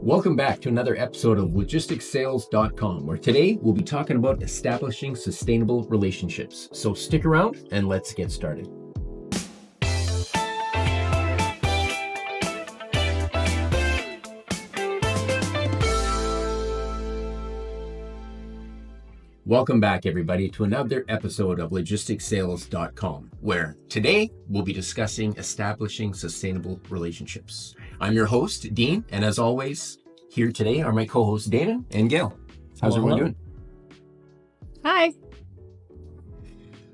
Welcome back to another episode of LogisticsSales.com, where today we'll be talking about establishing sustainable relationships. So stick around and let's get started. Welcome back, everybody, to another episode of LogisticsSales.com, where today we'll be discussing establishing sustainable relationships. I'm your host, Dean, and as always, here today are my co-hosts, Dana and Gail. How's everyone doing? Hi.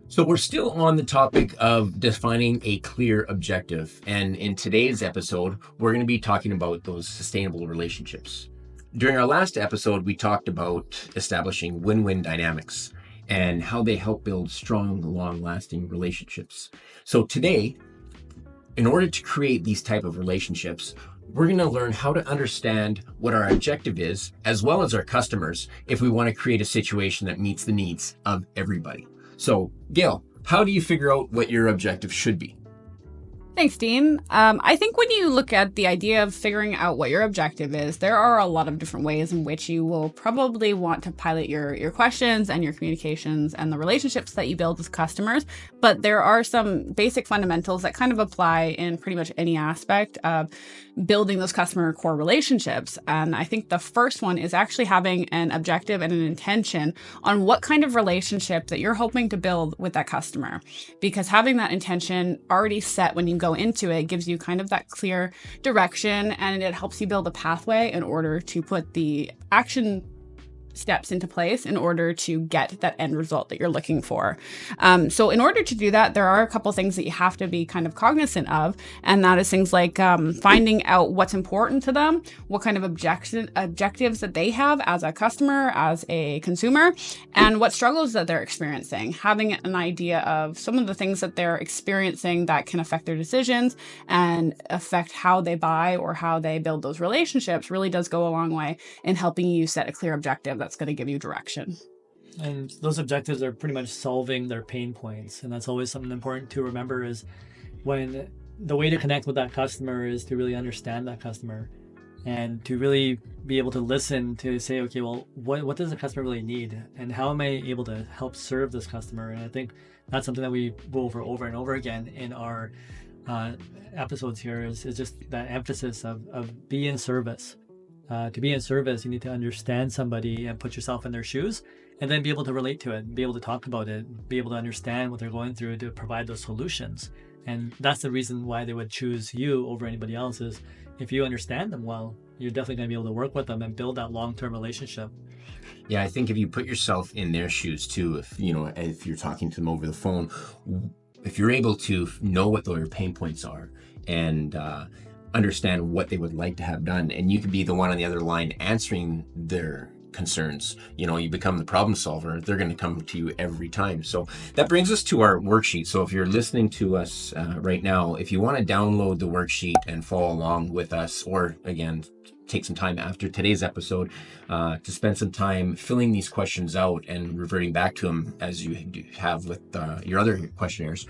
So we're still on the topic of defining a clear objective, and in today's episode, we're going to be talking about those sustainable relationships. During our last episode, we talked about establishing win-win dynamics and how they help build strong, long-lasting relationships. So today, in order to create these type of relationships, we're going to learn how to understand what our objective is, as well as our customers, if we want to create a situation that meets the needs of everybody. So, Gail, how do you figure out what your objective should be? Thanks, Dean. I think when you look at the idea of figuring out what your objective is, there are a lot of different ways in which you will probably want to pilot your questions and your communications and the relationships that you build with customers. But there are some basic fundamentals that kind of apply in pretty much any aspect of building those customer core relationships. And I think the first one is actually having an objective and an intention on what kind of relationship that you're hoping to build with that customer. Because having that intention already set when you go into it gives you kind of that clear direction, and it helps you build a pathway in order to put the action steps into place in order to get that end result that you're looking for. So in order to do that, there are a couple things that you have to be kind of cognizant of, and that is things like finding out what's important to them, what kind of objectives that they have as a customer, as a consumer, and what struggles that they're experiencing. Having an idea of some of the things that they're experiencing that can affect their decisions and affect how they buy or how they build those relationships really does go a long way in helping you set a clear objective that's going to give you direction. And those objectives are pretty much solving their pain points. And that's always something important to remember, is when the way to connect with that customer is to really understand that customer and to really be able to listen to say, okay, well, what does the customer really need? And how am I able to help serve this customer? And I think that's something that we go over and over again in our episodes here is just that emphasis of be in service. To be in service, you need to understand somebody and put yourself in their shoes, and then be able to relate to it, be able to talk about it, be able to understand what they're going through to provide those solutions. And that's the reason why they would choose you over anybody else, is if you understand them well, you're definitely going to be able to work with them and build that long-term relationship. Yeah, I think if you put yourself in their shoes too, if you're talking to them over the phone, if you're able to know what their pain points are and understand what they would like to have done, and you could be the one on the other line answering their concerns. You become the problem solver. They're going to come to you every time. So that brings us to our worksheet. So if you're listening to us right now, if you want to download the worksheet and follow along with us, or again, take some time after today's episode to spend some time filling these questions out and reverting back to them as you have with your other questionnaires.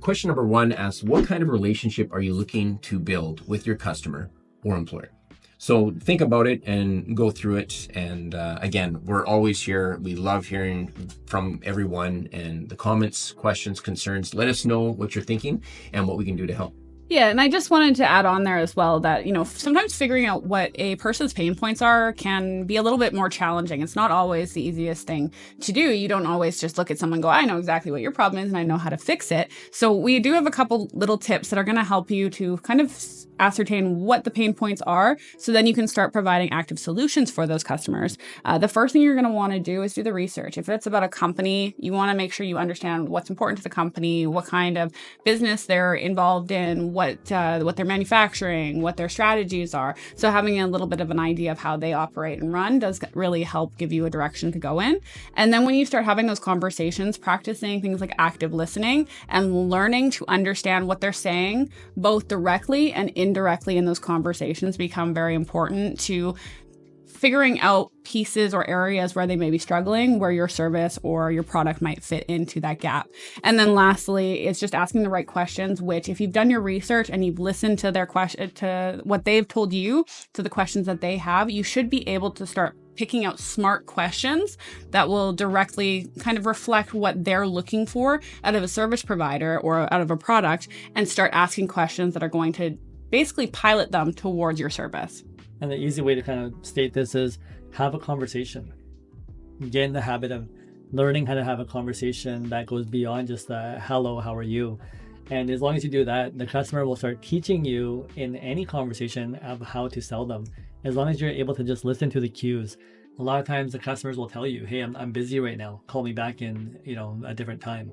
Question number 1 asks, what kind of relationship are you looking to build with your customer or employer? So think about it and go through it. And again, we're always here. We love hearing from everyone, and the comments, questions, concerns. Let us know what you're thinking and what we can do to help. Yeah, and I just wanted to add on there as well that, sometimes figuring out what a person's pain points are can be a little bit more challenging. It's not always the easiest thing to do. You don't always just look at someone and go, I know exactly what your problem is and I know how to fix it. So we do have a couple little tips that are going to help you to kind of ascertain what the pain points are, so then you can start providing active solutions for those customers. The first thing you're going to want to do is do the research. If it's about a company, you want to make sure you understand what's important to the company, what kind of business they're involved in, what they're manufacturing, what their strategies are. So having a little bit of an idea of how they operate and run does really help give you a direction to go in. And then when you start having those conversations, practicing things like active listening and learning to understand what they're saying, both directly and indirectly in those conversations, become very important to figuring out pieces or areas where they may be struggling, where your service or your product might fit into that gap. And then lastly, it's just asking the right questions, which if you've done your research and you've listened to their question, to what they've told you, to the questions that they have, you should be able to start picking out smart questions that will directly kind of reflect what they're looking for out of a service provider or out of a product, and start asking questions that are going to basically pilot them towards your service. And the easy way to kind of state this is have a conversation. Get in the habit of learning how to have a conversation that goes beyond just the hello, how are you? And as long as you do that, the customer will start teaching you in any conversation of how to sell them. As long as you're able to just listen to the cues. A lot of times the customers will tell you, hey, I'm busy right now. Call me back in, a different time.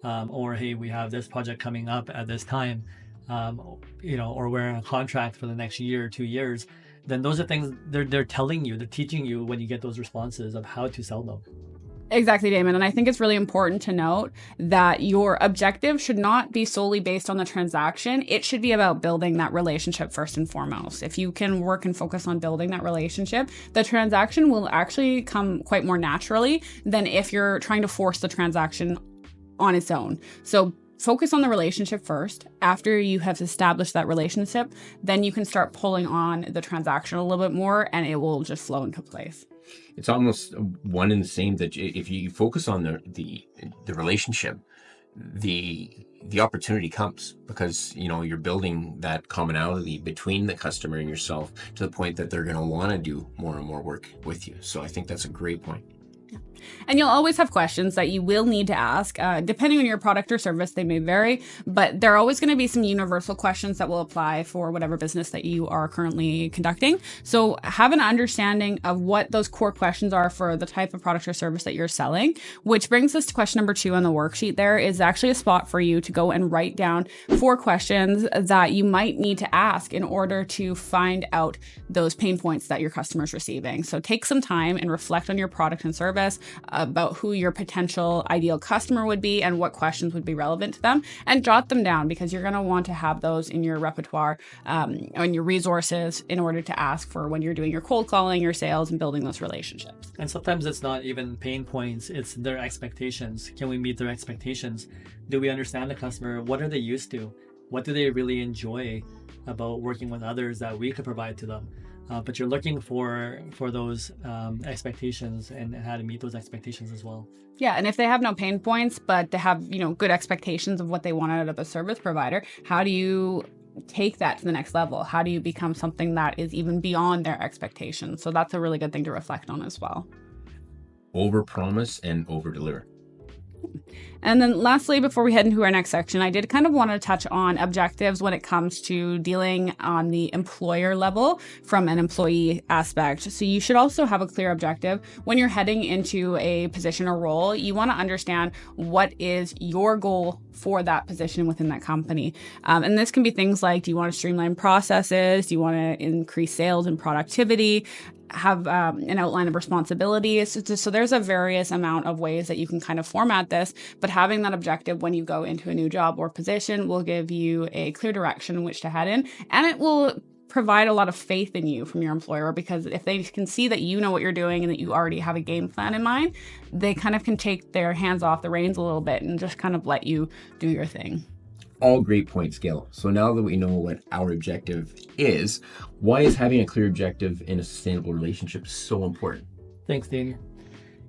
Or, hey, we have this project coming up at this time, or we're in a contract for the next year or 2 years. Then those are things they're telling you, they're teaching you when you get those responses of how to sell them. Exactly, Damon. And I think it's really important to note that your objective should not be solely based on the transaction. It should be about building that relationship first and foremost. If you can work and focus on building that relationship, the transaction will actually come quite more naturally than if you're trying to force the transaction on its own. So focus on the relationship first. After you have established that relationship, then you can start pulling on the transaction a little bit more, and it will just flow into place. It's almost one and the same, that if you focus on the relationship, the opportunity comes, because you're building that commonality between the customer and yourself to the point that they're going to want to do more and more work with you. So I think that's a great point. And you'll always have questions that you will need to ask. Depending on your product or service, they may vary, but there are always going to be some universal questions that will apply for whatever business that you are currently conducting. So have an understanding of what those core questions are for the type of product or service that you're selling, which brings us to question number 2 on the worksheet. There is actually a spot for you to go and write down 4 questions that you might need to ask in order to find out those pain points that your customer is receiving. So take some time and reflect on your product and service, about who your potential ideal customer would be and what questions would be relevant to them, and jot them down, because you're going to want to have those in your repertoire and your resources in order to ask for when you're doing your cold calling, your sales, and building those relationships. And sometimes it's not even pain points, it's their expectations. Can we meet their expectations? Do we understand the customer? What are they used to? What do they really enjoy about working with others that we could provide to them? But you're looking for those expectations and how to meet those expectations as well. Yeah, and if they have no pain points, but they have good expectations of what they want out of a service provider, how do you take that to the next level? How do you become something that is even beyond their expectations? So that's a really good thing to reflect on as well. Overpromise and overdeliver. And then lastly, before we head into our next section, I did kind of want to touch on objectives when it comes to dealing on the employer level from an employee aspect. So you should also have a clear objective. When you're heading into a position or role, you want to understand what is your goal for that position within that company. And this can be things like, do you want to streamline processes? Do you want to increase sales and productivity? Have an outline of responsibilities. So there's a various amount of ways that you can kind of format this, but having that objective when you go into a new job or position will give you a clear direction in which to head in, and it will provide a lot of faith in you from your employer, because if they can see that you know what you're doing and that you already have a game plan in mind, they kind of can take their hands off the reins a little bit and just kind of let you do your thing. All great points, Gil. So now that we know what our objective is, why is having a clear objective in a sustainable relationship so important? Thanks, Dean.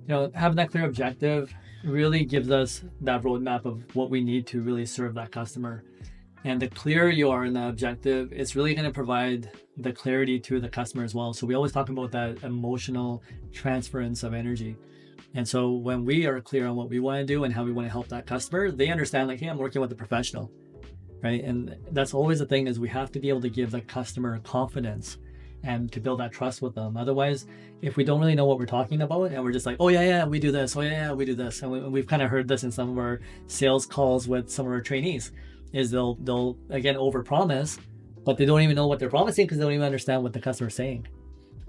Having that clear objective really gives us that roadmap of what we need to really serve that customer. And the clearer you are in that objective, it's really going to provide the clarity to the customer as well. So we always talk about that emotional transference of energy. And so when we are clear on what we want to do and how we want to help that customer, they understand, like, hey, I'm working with a professional, right? And that's always the thing, is we have to be able to give the customer confidence and to build that trust with them. Otherwise, if we don't really know what we're talking about and we're just like, oh yeah, we do this, oh yeah, we do this. And we've kind of heard this in some of our sales calls with some of our trainees, is they'll again overpromise, but they don't even know what they're promising because they don't even understand what the customer's saying.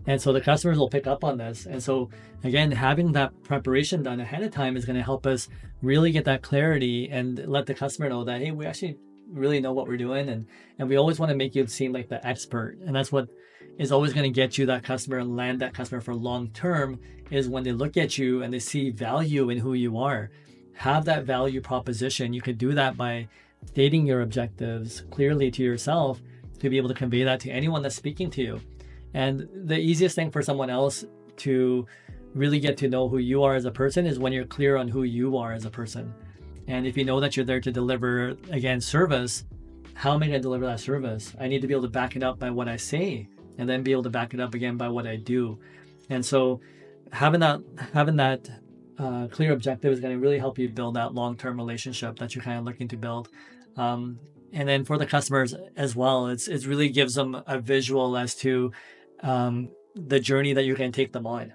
And so the customers will pick up on this. And so again, having that preparation done ahead of time is going to help us really get that clarity and let the customer know that, hey, we actually really know what we're doing. And we always want to make you seem like the expert. And that's what is always going to get you that customer and land that customer for long term is when they look at you and they see value in who you are. Have that value proposition. You could do that by stating your objectives clearly to yourself to be able to convey that to anyone that's speaking to you. And the easiest thing for someone else to really get to know who you are as a person is when you're clear on who you are as a person. And if you know that you're there to deliver, again, service, how am I going to deliver that service? I need to be able to back it up by what I say, and then be able to back it up again by what I do. And so having that clear objective is going to really help you build that long-term relationship that you're kind of looking to build. And then for the customers as well, it really gives them a visual as to the journey that you're going to take them on.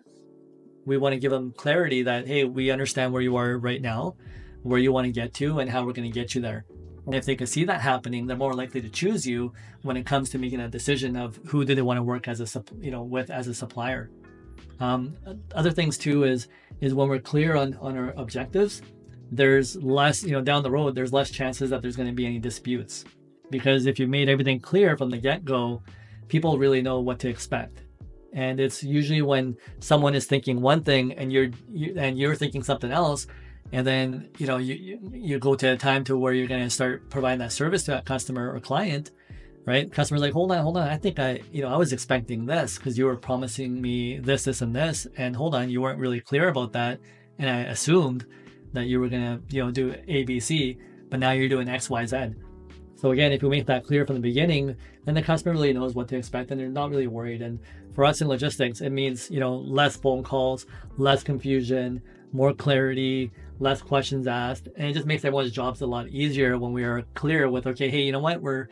We want to give them clarity that, hey, we understand where you are right now, where you want to get to, and how we're going to get you there. And if they can see that happening, they're more likely to choose you when it comes to making a decision of who do they want to work as with as a supplier. Other things too is when we're clear on our objectives, there's less, down the road, there's less chances that there's going to be any disputes. Because if you made everything clear from the get-go, people really know what to expect. And it's usually when someone is thinking one thing and you're thinking something else, and then you go to a time to where you're going to start providing that service to that customer or client, right? Customer's like, hold on, I think I was expecting this because you were promising me this, and this, and hold on, you weren't really clear about that, and I assumed that you were going to do A, B, C, but now you're doing X, Y, Z. So again, if you make that clear from the beginning, then the customer really knows what to expect and they're not really worried. And for us in logistics, it means, less phone calls, less confusion, more clarity, less questions asked. And it just makes everyone's jobs a lot easier when we are clear with, okay, hey, you know what? We're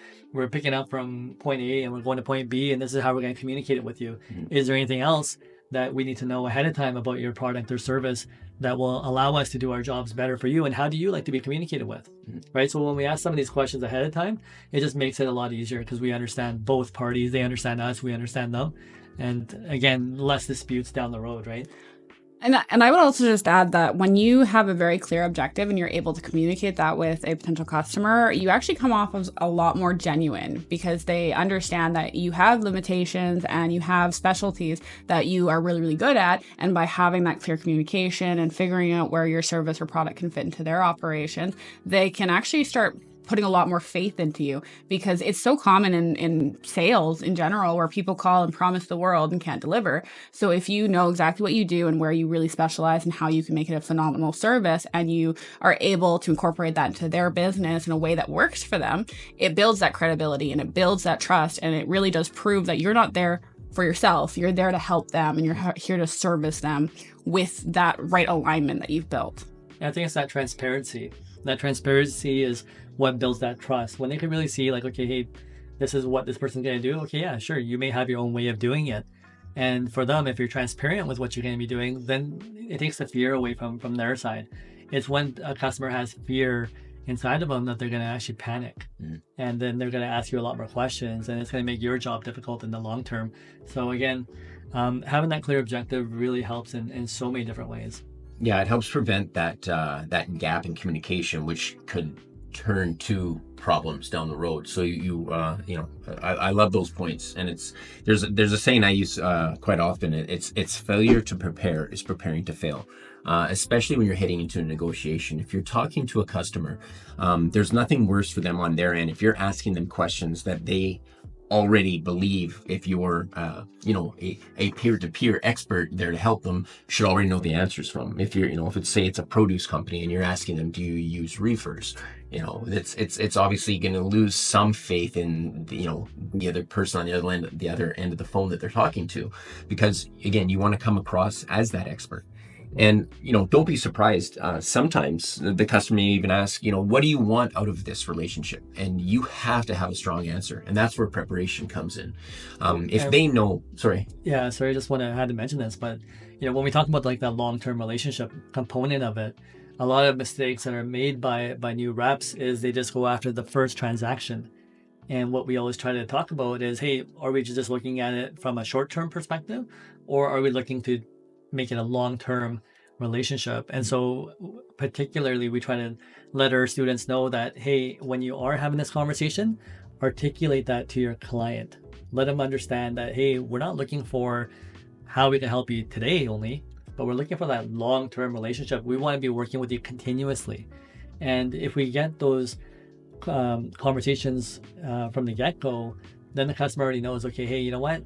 picking up from point A and we're going to point B, and this is how we're going to communicate it with you. Mm-hmm. Is there anything else that we need to know ahead of time about your product or service that will allow us to do our jobs better for you? And how do you like to be communicated with? Mm-hmm. Right? So when we ask some of these questions ahead of time, it just makes it a lot easier because we understand both parties. They understand us, we understand them. And again, less disputes down the road, right? And I would also just add that when you have a very clear objective and you're able to communicate that with a potential customer, you actually come off as a lot more genuine because they understand that you have limitations and you have specialties that you are really, really good at. And by having that clear communication and figuring out where your service or product can fit into their operations, they can actually start putting a lot more faith into you, because it's so common in sales in general where people call and promise the world and can't deliver. So if you know exactly what you do and where you really specialize and how you can make it a phenomenal service, and you are able to incorporate that into their business in a way that works for them, it builds that credibility and it builds that trust, and it really does prove that you're not there for yourself. You're there to help them and you're here to service them with that right alignment that you've built. I think it's that transparency. That transparency is what builds that trust. When they can really see, like, okay, hey, this is what this person's going to do. Okay, yeah, sure. You may have your own way of doing it. And for them, if you're transparent with what you're going to be doing, then it takes the fear away from their side. It's when a customer has fear inside of them that they're going to actually panic. Mm. And then they're going to ask you a lot more questions, and it's going to make your job difficult in the long term. So again, having that clear objective really helps in so many different ways. Yeah, it helps prevent that gap in communication, which could turn to problems down the road. So I love those points, and there's a saying I use quite often. It's failure to prepare is preparing to fail. Especially when you're heading into a negotiation. If you're talking to a customer, there's nothing worse for them on their end if you're asking them questions that they already believe, if you're a peer-to-peer expert there to help them, should already know the answers from. If you're if it's a produce company and you're asking them, do you use reefers, it's obviously going to lose some faith in the other person on the other end of the phone that they're talking to, because again, you want to come across as that expert. And, don't be surprised. Sometimes the customer may even ask, what do you want out of this relationship? And you have to have a strong answer. And that's where preparation comes in. If they know, sorry. Yeah, sorry. I just had to mention this, but, when we talk about like that long-term relationship component of it, a lot of mistakes that are made by new reps is they just go after the first transaction. And what we always try to talk about is, hey, are we just looking at it from a short-term perspective, or are we looking to make it a long-term relationship? And so particularly we try to let our students know that, hey, when you are having this conversation, articulate that to your client. Let them understand that, hey, we're not looking for how we can help you today only, but we're looking for that long-term relationship. We want to be working with you continuously. And if we get those conversations from the get-go, then the customer already knows, okay, hey, you know what?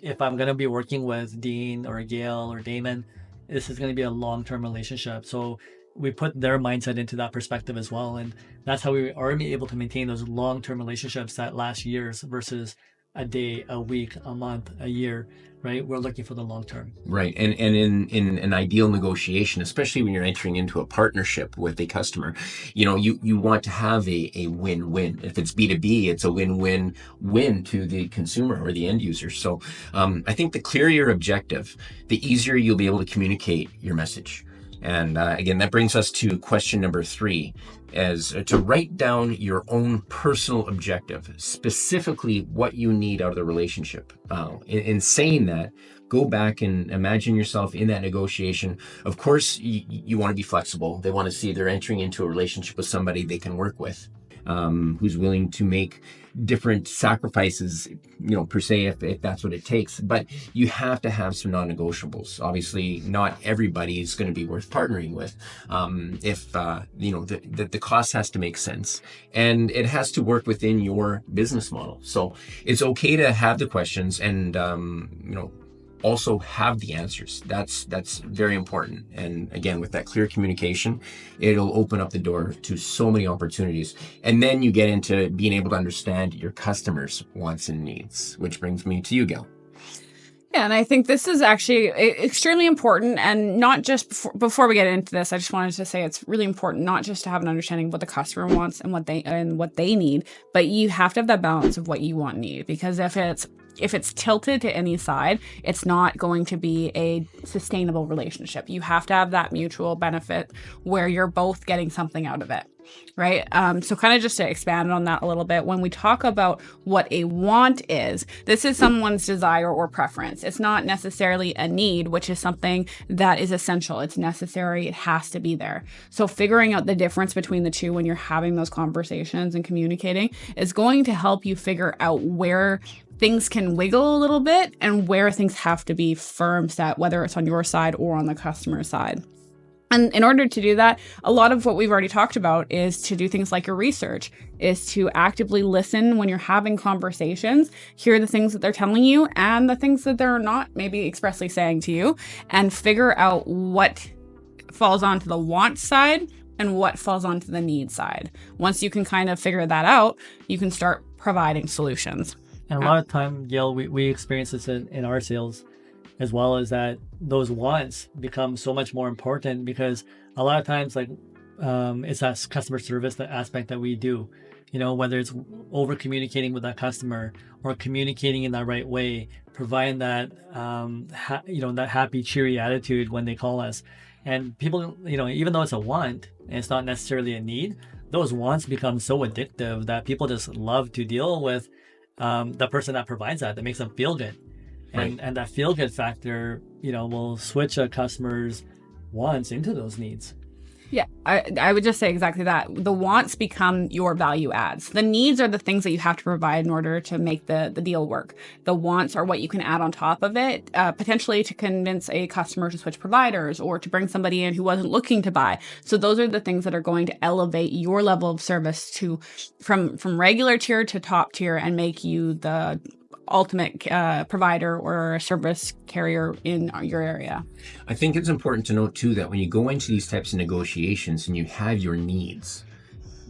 If I'm going to be working with Dean or Gail or Damon, this is going to be a long-term relationship. So we put their mindset into that perspective as well. And that's how we are able to maintain those long-term relationships that last years versus a day, a week, a month, a year, right? We're looking for the long term. Right. And in an ideal negotiation, especially when you're entering into a partnership with a customer, you want to have a win-win. If it's B2B, it's a win-win-win to the consumer or the end user. So I think the clearer your objective, the easier you'll be able to communicate your message. And again, that brings us to question number 3, as to write down your own personal objective, specifically what you need out of the relationship. In saying that, go back and imagine yourself in that negotiation. Of course, you want to be flexible. They want to see they're entering into a relationship with somebody they can work with, who's willing to make different sacrifices, per se, if that's what it takes. But you have to have some non-negotiables. Obviously, not everybody is going to be worth partnering with. If the cost has to make sense, and it has to work within your business model. So it's okay to have the questions and also have the answers. That's very important. And again, with that clear communication, it'll open up the door to so many opportunities. And then you get into being able to understand your customers' wants and needs, which brings me to you, Gail. Yeah, and I think this is actually extremely important, and not just before we get into this, I just wanted to say it's really important not just to have an understanding of what the customer wants and what they need, but you have to have that balance of what you want and need, because if it's tilted to any side, it's not going to be a sustainable relationship. You have to have that mutual benefit where you're both getting something out of it, right? So kind of just to expand on that a little bit, when we talk about what a want is, this is someone's desire or preference. It's not necessarily a need, which is something that is essential. It's necessary. It has to be there. So figuring out the difference between the two when you're having those conversations and communicating is going to help you figure out where things can wiggle a little bit and where things have to be firm set, whether it's on your side or on the customer side. And in order to do that, a lot of what we've already talked about is to do things like your research, is to actively listen when you're having conversations, hear the things that they're telling you and the things that they're not maybe expressly saying to you, and figure out what falls onto the want side and what falls onto the need side. Once you can kind of figure that out, you can start providing solutions. And a lot of time, Gail, we experience this in our sales, as well as that those wants become so much more important, because a lot of times, it's that customer service, the aspect that we do, whether it's over communicating with that customer or communicating in the right way, providing that, that happy, cheery attitude when they call us. And people, even though it's a want and it's not necessarily a need, those wants become so addictive that people just love to deal with the person that provides that makes them feel good. And that feel good factor, will switch a customer's wants into those needs. Yeah, I would just say exactly that. The wants become your value adds. The needs are the things that you have to provide in order to make the deal work. The wants are what you can add on top of it, potentially to convince a customer to switch providers or to bring somebody in who wasn't looking to buy. So those are the things that are going to elevate your level of service from regular tier to top tier and make you the ultimate provider or a service carrier in your area. I think it's important to note too that when you go into these types of negotiations and you have your needs,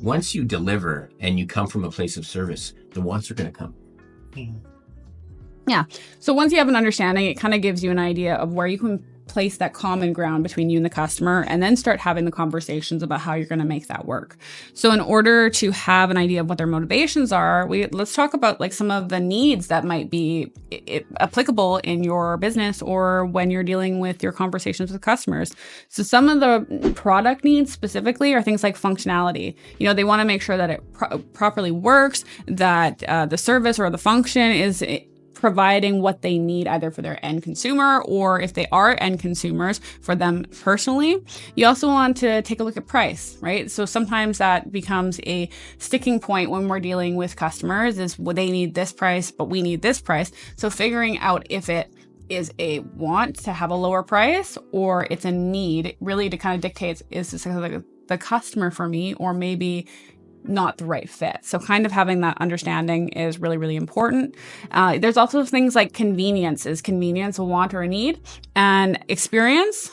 once you deliver and you come from a place of service, the wants are going to come. Yeah. So once you have an understanding, it kind of gives you an idea of where you can place that common ground between you and the customer, and then start having the conversations about how you're going to make that work. So in order to have an idea of what their motivations are, let's talk about some of the needs that might be applicable in your business or when you're dealing with your conversations with customers. So some of the product needs specifically are things like functionality. They want to make sure that it properly works, that the service or the function is providing what they need either for their end consumer or if they are end consumers for them personally. You also want to take a look at price, right? So sometimes that becomes a sticking point when we're dealing with customers is well, they need this price, but we need this price. So figuring out if it is a want to have a lower price or it's a need really to kind of dictate, is this the customer for me or maybe not the right fit. So kind of having that understanding is really, really important. There's also things like convenience. Is convenience a want or a need? And experience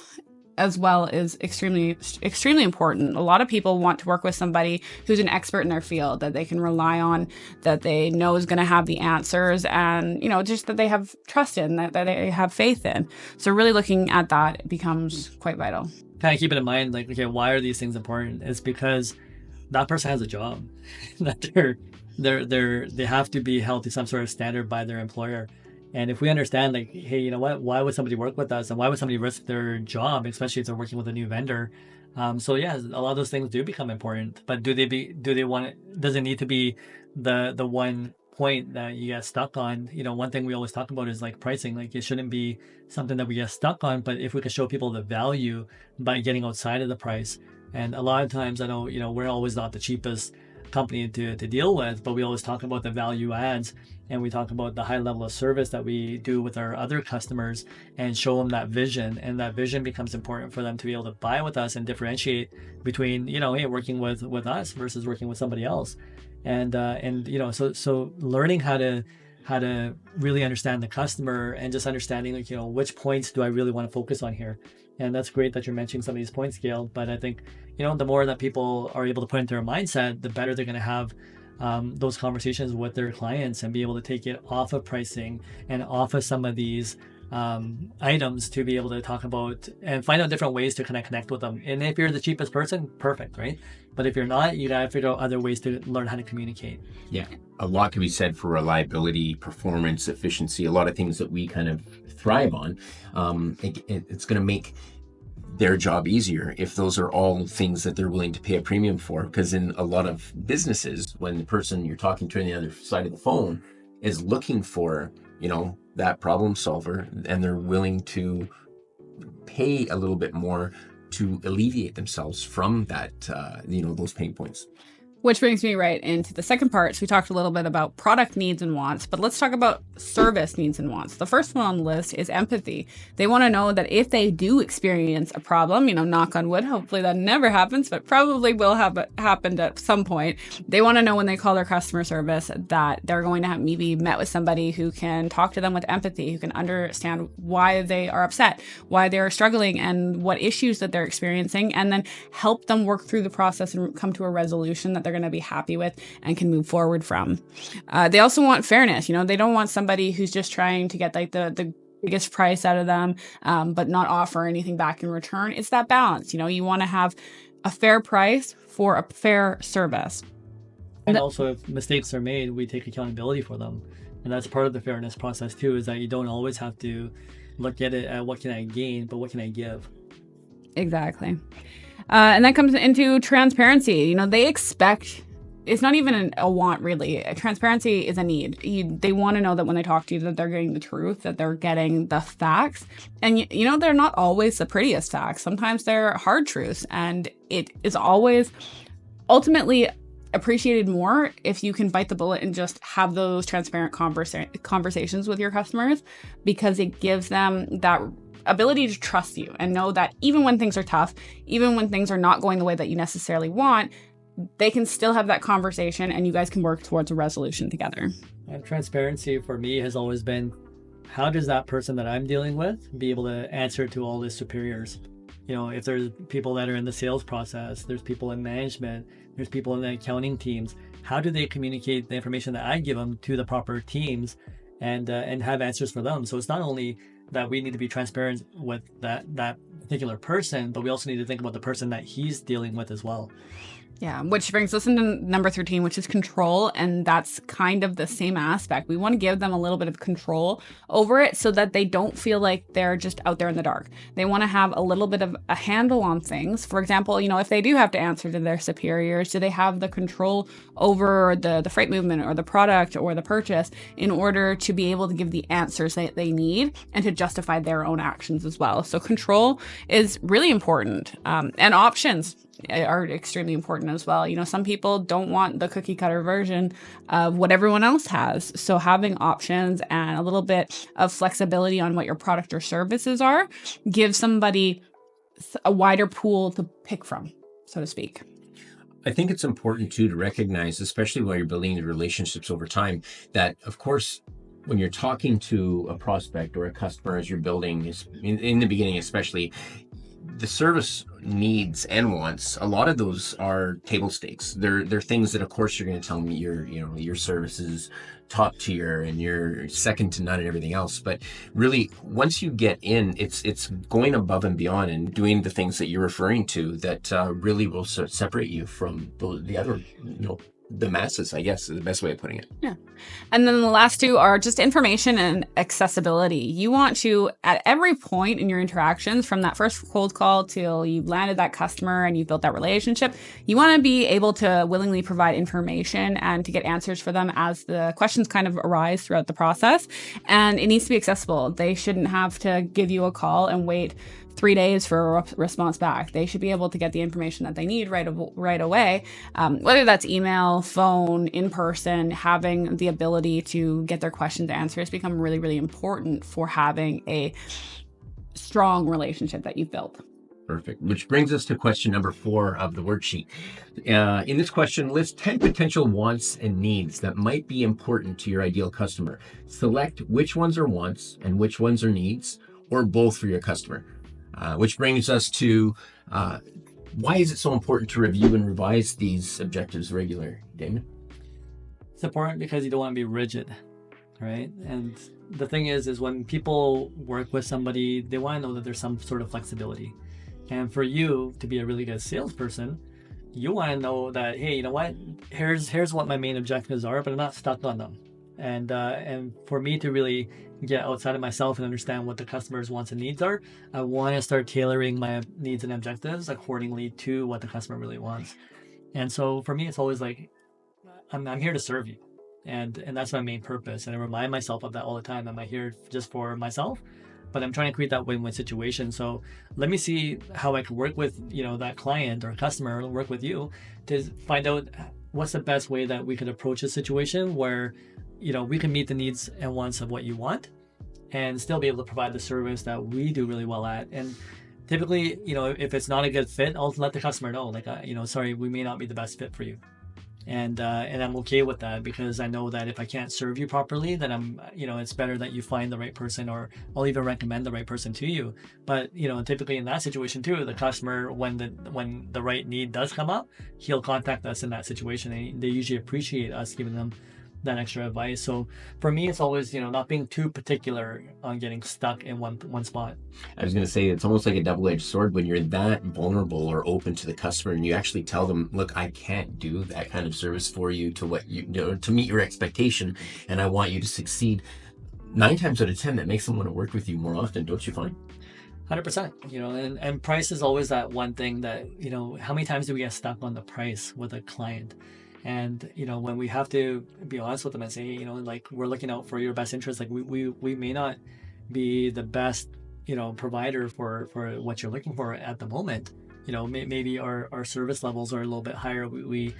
as well is extremely, extremely important. A lot of people want to work with somebody who's an expert in their field that they can rely on, that they know is going to have the answers and, just that they have trust in, that they have faith in. So really looking at that becomes quite vital. Kind of keep it in mind, like, okay, why are these things important? It's because that person has a job that they have to be held to some sort of standard by their employer. And if we understand, like, hey, you know what? Why would somebody work with us, and why would somebody risk their job, especially if they're working with a new vendor? So yeah, a lot of those things do become important. But does it need to be the one point that you get stuck on? One thing we always talk about is like pricing. Like it shouldn't be something that we get stuck on. But if we could show people the value by getting outside of the price, and a lot of times I know we're always not the cheapest company to deal with, but we always talk about the value adds. And we talk about the high level of service that we do with our other customers and show them that vision. And that vision becomes important for them to be able to buy with us and differentiate between, hey, working with us versus working with somebody else. And so learning how to really understand the customer and just understanding, like, which points do I really want to focus on here? And that's great that you're mentioning some of these points, Gail. But I think, the more that people are able to put into their mindset, the better they're going to have those conversations with their clients and be able to take it off of pricing and off of some of these items to be able to talk about and find out different ways to connect with them. And if you're the cheapest person, perfect, right? But if you're not, you gotta figure out other ways to learn how to communicate. Yeah, a lot can be said for reliability, performance, efficiency, a lot of things that we kind of thrive on. It's going to make their job easier if those are all things that they're willing to pay a premium for. Because in a lot of businesses, when the person you're talking to on the other side of the phone is looking for, that problem solver, and they're willing to pay a little bit more to alleviate themselves from that, those pain points. Which brings me right into the second part. So we talked a little bit about product needs and wants, but let's talk about service needs and wants. The first one on the list is empathy. They want to know that if they do experience a problem, knock on wood, hopefully that never happens, but probably will have happened at some point. They want to know when they call their customer service that they're going to be met with somebody who can talk to them with empathy, who can understand why they are upset, why they're struggling, and what issues that they're experiencing, and then help them work through the process and come to a resolution that they're going to be happy with and can move forward from. They also want fairness. They don't want somebody who's just trying to get like the biggest price out of them, but not offer anything back in return. It's that balance. You want to have a fair price for a fair service. And also, if mistakes are made, we take accountability for them. And that's part of the fairness process too, is that you don't always have to look at it at what can I gain, but what can I give? Exactly. And that comes into transparency. They expect, it's not even a want really. Transparency is a need. They want to know that when they talk to you that they're getting the truth, that they're getting the facts. And they're not always the prettiest facts. Sometimes they're hard truths. And it is always ultimately appreciated more if you can bite the bullet and just have those transparent conversations with your customers, because it gives them that ability to trust you and know that even when things are tough, even when things are not going the way that you necessarily want, they can still have that conversation and you guys can work towards a resolution together. And transparency for me has always been, how does that person that I'm dealing with be able to answer to all the superiors? If there's people that are in the sales process, there's people in management, there's people in the accounting teams, how do they communicate the information that I give them to the proper teams and have answers for them? So it's not only that we need to be transparent with that particular person, but we also need to think about the person that he's dealing with as well. Yeah, which brings us into number 13, which is control. And that's kind of the same aspect. We want to give them a little bit of control over it so that they don't feel like they're just out there in the dark. They want to have a little bit of a handle on things. For example, if they do have to answer to their superiors, do they have the control over the freight movement or the product or the purchase in order to be able to give the answers that they need and to justify their own actions as well? So control is really important. And options are extremely important as well. Some people don't want the cookie cutter version of what everyone else has. So having options and a little bit of flexibility on what your product or services are gives somebody a wider pool to pick from, so to speak. I think it's important too to recognize, especially while you're building the relationships over time, that of course, when you're talking to a prospect or a customer as you're building, in the beginning especially, the service needs and wants, a lot of those are table stakes. They're things that of course you're going to tell me your service is top tier and you're second to none and everything else. But really, once you get in, it's going above and beyond and doing the things that you're referring to that really will separate you from the other, the masses, I guess, is the best way of putting it. Yeah. And then the last two are just information and accessibility. You want to, at every point in your interactions, from that first cold call till you've landed that customer and you've built that relationship, you want to be able to willingly provide information and to get answers for them as the questions kind of arise throughout the process. And it needs to be accessible. They shouldn't have to give you a call and wait 3 days for a response back. They should be able to get the information that they need right away, whether that's email, phone, in person. Having the ability to get their questions answered has become really, really important for having a strong relationship that you've built. Perfect. Which brings us to question number 4 of the worksheet. In this question, list 10 potential wants and needs that might be important to your ideal customer. Select which ones are wants and which ones are needs, or both for your customer. Which brings us to why is it so important to review and revise these objectives regularly, Damon? It's important because you don't want to be rigid, right? And the thing is when people work with somebody, they want to know that there's some sort of flexibility. And for you to be a really good salesperson, you want to know that, hey, you know what? Here's what my main objectives are, but I'm not stuck on them. And for me to really get outside of myself and understand what the customer's wants and needs are, I want to start tailoring my needs and objectives accordingly to what the customer really wants. And so for me, it's always like, I'm here to serve you. And that's my main purpose. And I remind myself of that all the time. Am I here just for myself? But I'm trying to create that win-win situation. So let me see how I can work with, that client or customer, or work with you to find out what's the best way that we could approach a situation where, we can meet the needs and wants of what you want and still be able to provide the service that we do really well at. And typically, if it's not a good fit, I'll let the customer know, like, sorry, we may not be the best fit for you. And I'm okay with that, because I know that if I can't serve you properly, then it's better that you find the right person, or I'll even recommend the right person to you. But typically in that situation too, the customer, when the right need does come up, he'll contact us in that situation, and they usually appreciate us giving them that extra advice. So for me, it's always not being too particular on getting stuck in one spot. I was going to say, it's almost like a double-edged sword when you're that vulnerable or open to the customer and you actually tell them, look, I can't do that kind of service for you to meet your expectation, and I want you to succeed. 9 times out of 10, that makes them want to work with you more often, don't you find? 100%. And price is always that one thing that, how many times do we get stuck on the price with a client? And when we have to be honest with them and say, like, we're looking out for your best interest, like we may not be the best provider for what you're looking for at the moment. Maybe our service levels are a little bit higher. We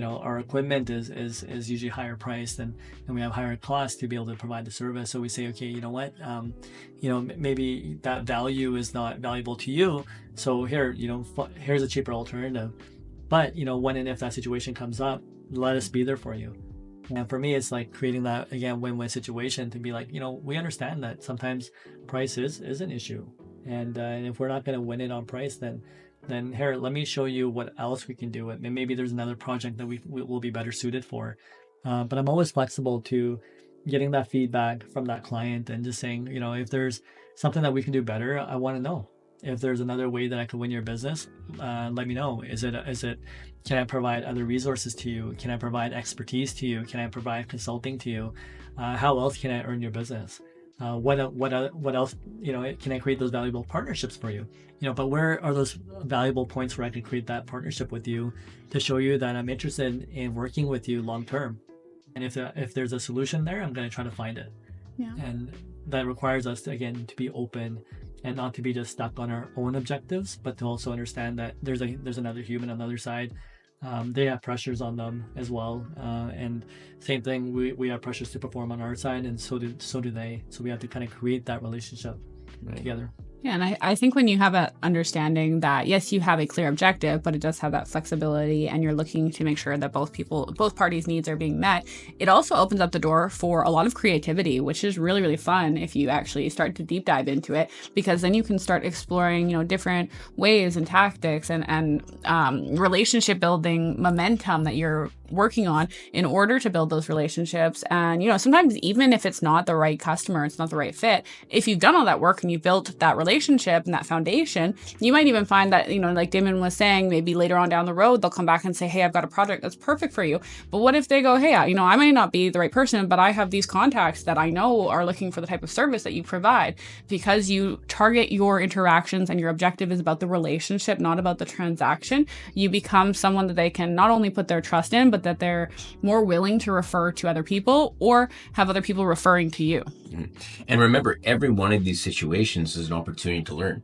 our equipment is usually higher priced, and we have higher costs to be able to provide the service. So we say, okay, you know what, maybe that value is not valuable to you, so here's a cheaper alternative. But when and if that situation comes up, let us be there for you. And for me, it's like creating that, again, win-win situation to be like, we understand that sometimes price is an issue, and if we're not going to win it on price, then here, let me show you what else we can do. And maybe there's another project that we will be better suited for. But I'm always flexible to getting that feedback from that client and just saying, if there's something that we can do better, I want to know. If there's another way that I could win your business, let me know. Can I provide other resources to you? Can I provide expertise to you? Can I provide consulting to you? How else can I earn your business? What else, can I create those valuable partnerships for you? But where are those valuable points where I can create that partnership with you to show you that I'm interested in working with you long term? And if there's a solution there, I'm going to try to find it. Yeah. And that requires us to, again, to be open and not to be just stuck on our own objectives, but to also understand that there's another human on the other side. They have pressures on them as well, and same thing. We have pressures to perform on our side, and so do they. So we have to kind of create that relationship together. Yeah, and I think when you have an understanding that, yes, you have a clear objective, but it does have that flexibility and you're looking to make sure that both parties' needs are being met, it also opens up the door for a lot of creativity, which is really, really fun if you actually start to deep dive into it, because then you can start exploring, different ways and tactics and relationship building momentum that you're working on in order to build those relationships. And, sometimes even if it's not the right customer, it's not the right fit, if you've done all that work and you've built that relationship and that foundation, you might even find that, like Damon was saying, maybe later on down the road, they'll come back and say, hey, I've got a project that's perfect for you. But what if they go, hey, I might not be the right person, but I have these contacts that I know are looking for the type of service that you provide. Because you target your interactions and your objective is about the relationship, not about the transaction, you become someone that they can not only put their trust in, but that they're more willing to refer to other people or have other people referring to you. And remember, every one of these situations is an opportunity to learn.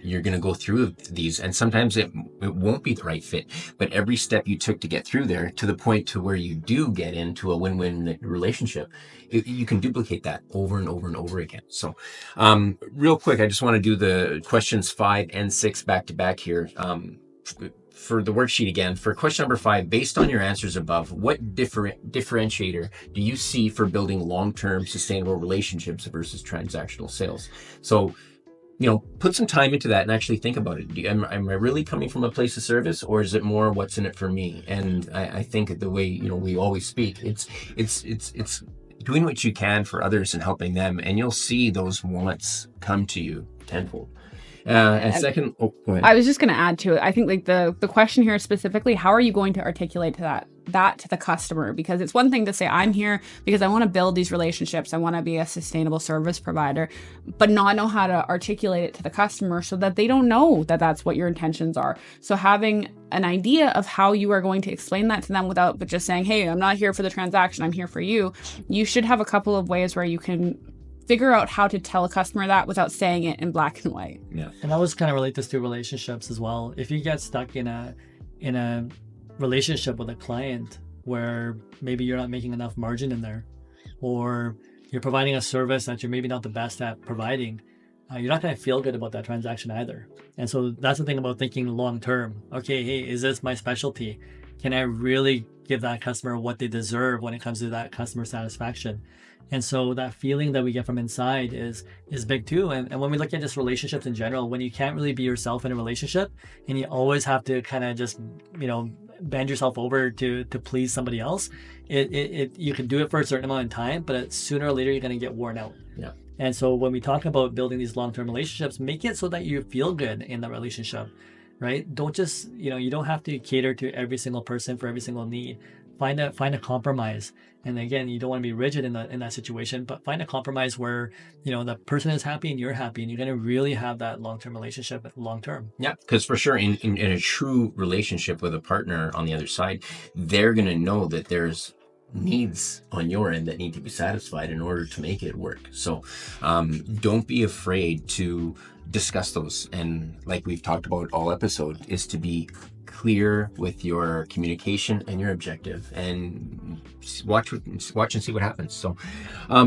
You're going to go through these, and sometimes it won't be the right fit, but every step you took to get through there to the point to where you do get into a win-win relationship, you can duplicate that over and over and over again. So real quick, I just want to do the questions 5 and 6 back to back here. For the worksheet again, for question number 5, based on your answers above, what differentiator do you see for building long-term sustainable relationships versus transactional sales? So, put some time into that and actually think about it. Am I really coming from a place of service, or is it more what's in it for me? And I think the way, we always speak, it's doing what you can for others and helping them, and you'll see those wants come to you tenfold. And second, go ahead. I was just going to add to it. I think like the question here specifically, how are you going to articulate that to the customer? Because it's one thing to say, I'm here because I want to build these relationships. I want to be a sustainable service provider, but not know how to articulate it to the customer so that they don't know that that's what your intentions are. So having an idea of how you are going to explain that to them without but just saying, hey, I'm not here for the transaction, I'm here for you. You should have a couple of ways where you can figure out how to tell a customer that without saying it in black and white. Yeah. And I was kind of relate this to relationships as well. If you get stuck in a relationship with a client where maybe you're not making enough margin in there, or you're providing a service that you're maybe not the best at providing, you're not going to feel good about that transaction either. And so that's the thing about thinking long term. Okay, hey, is this my specialty? Can I really give that customer what they deserve when it comes to that customer satisfaction? And so that feeling that we get from inside is big too. And when we look at just relationships in general, when you can't really be yourself in a relationship and you always have to kind of just, bend yourself over to please somebody else, you can do it for a certain amount of time, but sooner or later you're going to get worn out. Yeah. And so when we talk about building these long-term relationships, make it so that you feel good in the relationship, right? Don't just, you don't have to cater to every single person for every single need. Find a compromise. And again, you don't want to be rigid in that situation, but find a compromise where, the person is happy and you're happy, and you're going to really have that long-term relationship long-term. Yeah, because for sure, in a true relationship with a partner on the other side, they're going to know that there's needs on your end that need to be satisfied in order to make it work. So don't be afraid to discuss those. And like we've talked about all episode, is to be clear with your communication and your objective, and watch and see what happens. So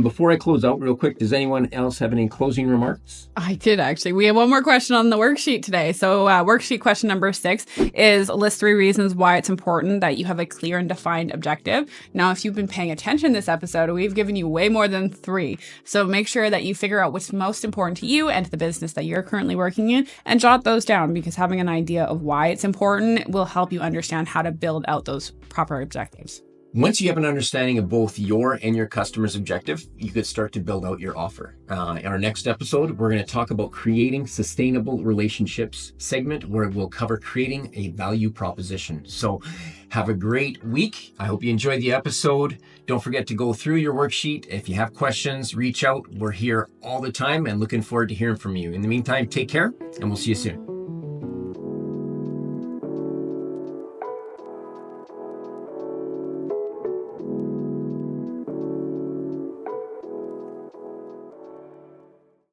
before I close out real quick, does anyone else have any closing remarks? I did actually. We have one more question on the worksheet today. So worksheet question number 6 is list 3 reasons why it's important that you have a clear and defined objective. Now, if you've been paying attention this episode, we've given you way more than 3. So make sure that you figure out what's most important to you and to the business that you're currently working in, and jot those down, because having an idea of why it's important will help you understand how to build out those proper objectives. Once you have an understanding of both your and your customer's objective, you could start to build out your offer. In our next episode, we're going to talk about creating sustainable relationships segment, where we'll cover creating a value proposition. So have a great week. I hope you enjoyed the episode. Don't forget to go through your worksheet. If you have questions, reach out. We're here all the time and looking forward to hearing from you. In the meantime, take care and we'll see you soon.